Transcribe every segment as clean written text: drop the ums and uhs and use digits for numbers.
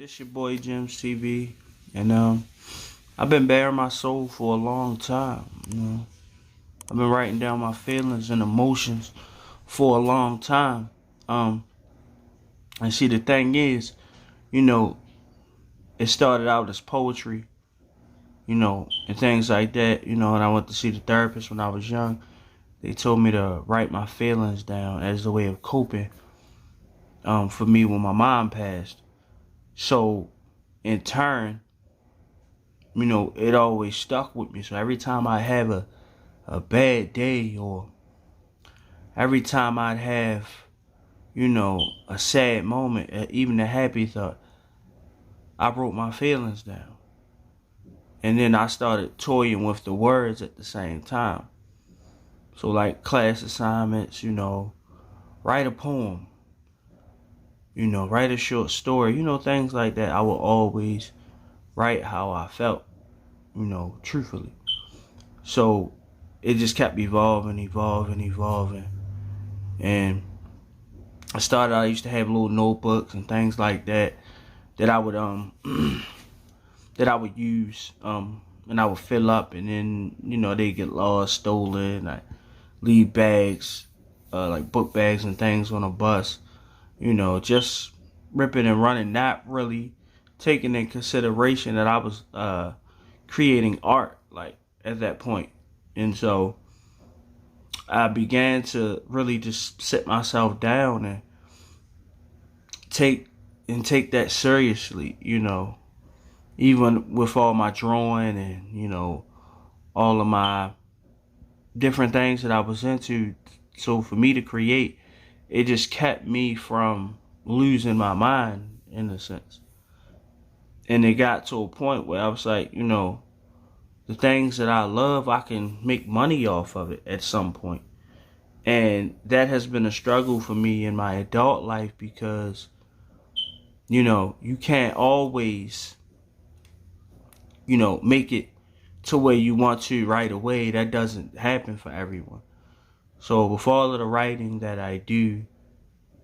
This your boy Gemz TV, and I've been bearing my soul for a long time. I've been writing down my feelings and emotions for a long time. And see, the thing is, you know, it started out as poetry, and things like that. And I went to see the therapist when I was young. They told me to write my feelings down as a way of coping. For me when my mom passed. So, in turn, it always stuck with me. So every time I have a bad day, or every time I'd have, a sad moment, even a happy thought, I wrote my feelings down. And then I started toying with the words at the same time. So like class assignments, write a poem, write a short story, things like that. I will always write how I felt, truthfully. So it just kept evolving. And I used to have little notebooks and things like that I would that I would use, and I would fill up, and then, they get lost, stolen. I leave bags, like book bags and things on a bus, just ripping and running, not really taking in consideration that I was creating art, like, at that point. And so I began to really just sit myself down and take that seriously, even with all my drawing and, all of my different things that I was into. So for me to create, it just kept me from losing my mind, in a sense. And it got to a point where I was like, the things that I love, I can make money off of it at some point. And that has been a struggle for me in my adult life, because, you can't always, make it to where you want to right away. That doesn't happen for everyone. So with all of the writing that I do,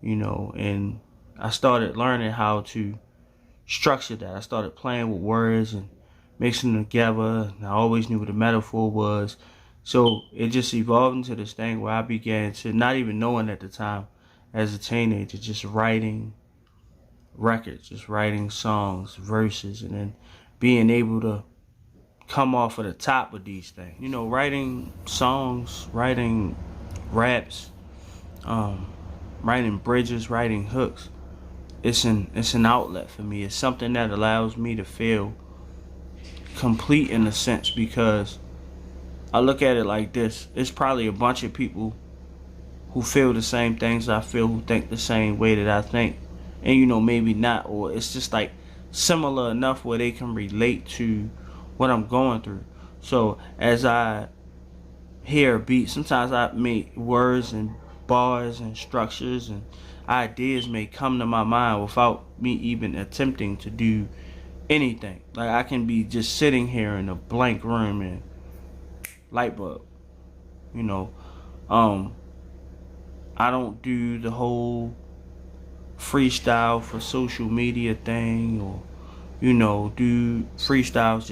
and I started learning how to structure that. I started playing with words and mixing them together. And I always knew what a metaphor was. So it just evolved into this thing where I began to, not even knowing at the time as a teenager, just writing records, just writing songs, verses, and then being able to come off of the top with these things. Writing songs, writing raps, writing bridges, writing hooks. It's an outlet for me. It's something that allows me to feel complete, in a sense, because I look at it like this. It's probably a bunch of people who feel the same things I feel, who think the same way that I think. And maybe not, or it's just like similar enough where they can relate to what I'm going through. So as I hear a beat, sometimes I make words and bars and structures and ideas may come to my mind without me even attempting to do anything. Like, I can be just sitting here in a blank room and light bulb. I don't do the whole freestyle for social media thing, or do freestyles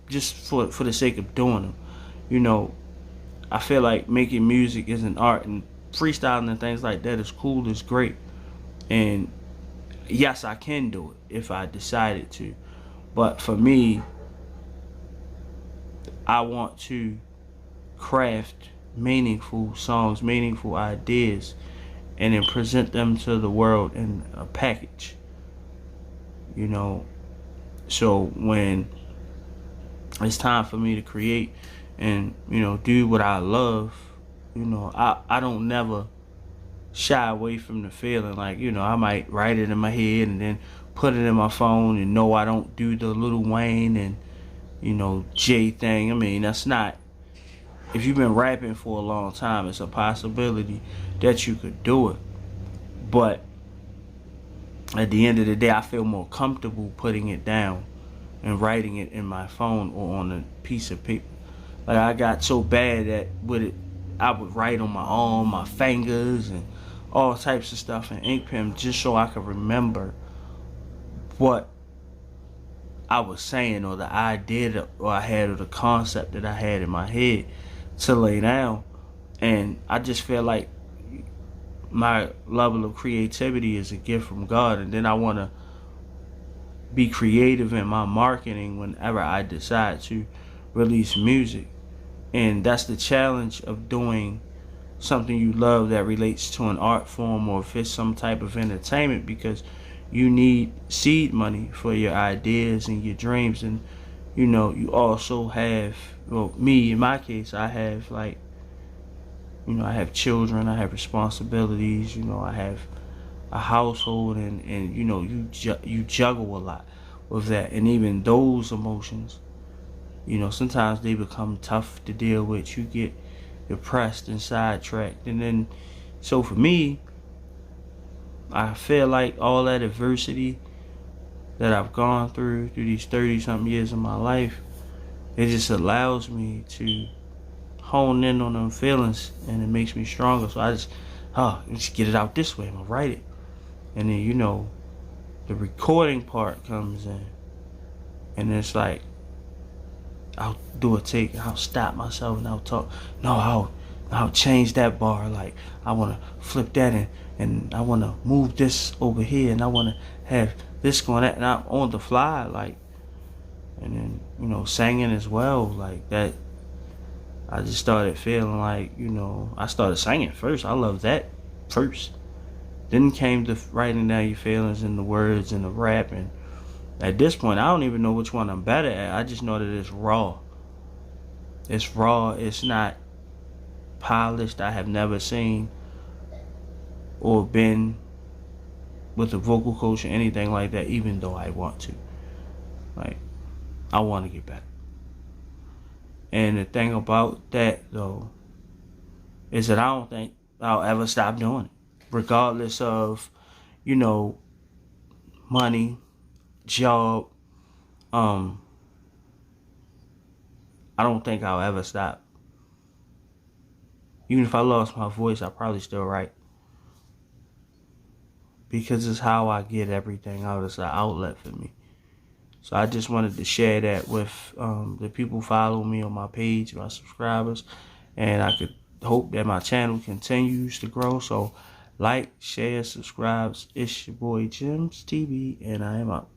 just for the sake of doing them. I feel like making music is an art, and freestyling and things like that is cool, it's great. And yes, I can do it if I decided to. But for me, I want to craft meaningful songs, meaningful ideas, and then present them to the world in a package. So when it's time for me to create and, do what I love, I don't never shy away from the feeling. Like, I might write it in my head and then put it in my phone, and no, I don't do the Lil Wayne and, Jay thing. I mean, that's not, if you've been rapping for a long time, it's a possibility that you could do it. But at the end of the day, I feel more comfortable putting it down and writing it in my phone or on a piece of paper. Like, I got so bad that with it, I would write on my arm, my fingers, and all types of stuff in ink pen just so I could remember what I was saying, or the idea or I had, or the concept that I had in my head to lay down. And I just feel like my level of creativity is a gift from God, and then I want to be creative in my marketing whenever I decide to release music. And that's the challenge of doing something you love that relates to an art form, or if it's some type of entertainment, because you need seed money for your ideas and your dreams. And you also have, well, me in my case, I have like, I have children, I have responsibilities, I have a household, and you juggle a lot with that. And even those emotions, sometimes they become tough to deal with. You get depressed and sidetracked. And then, so for me, I feel like all that adversity that I've gone through these 30 something years of my life, it just allows me to hone in on them feelings, and it makes me stronger. So I just get it out this way. I'm gonna write it. And then, the recording part comes in, and it's like, I'll do a take, I'll stop myself, and I'll talk. No, I'll change that bar. Like, I want to flip that in, and I want to move this over here, and I want to have this going at, and I'm on the fly, like. And then, singing as well, like that. I just started feeling like, I started singing first. I love that first. Then came to writing down your feelings and the words and the rap. And at this point, I don't even know which one I'm better at. I just know that it's raw. It's raw. It's not polished. I have never seen or been with a vocal coach or anything like that, even though I want to. Like, I want to get better. And the thing about that, though, is that I don't think I'll ever stop doing it. Regardless of, money, job, I don't think I'll ever stop. Even if I lost my voice, I'll probably still write. Because it's how I get everything out. It's an outlet for me. So I just wanted to share that with the people who follow me on my page, my subscribers. And I could hope that my channel continues to grow. So like, share, subscribe. It's your boy Gemz TV, and I am out.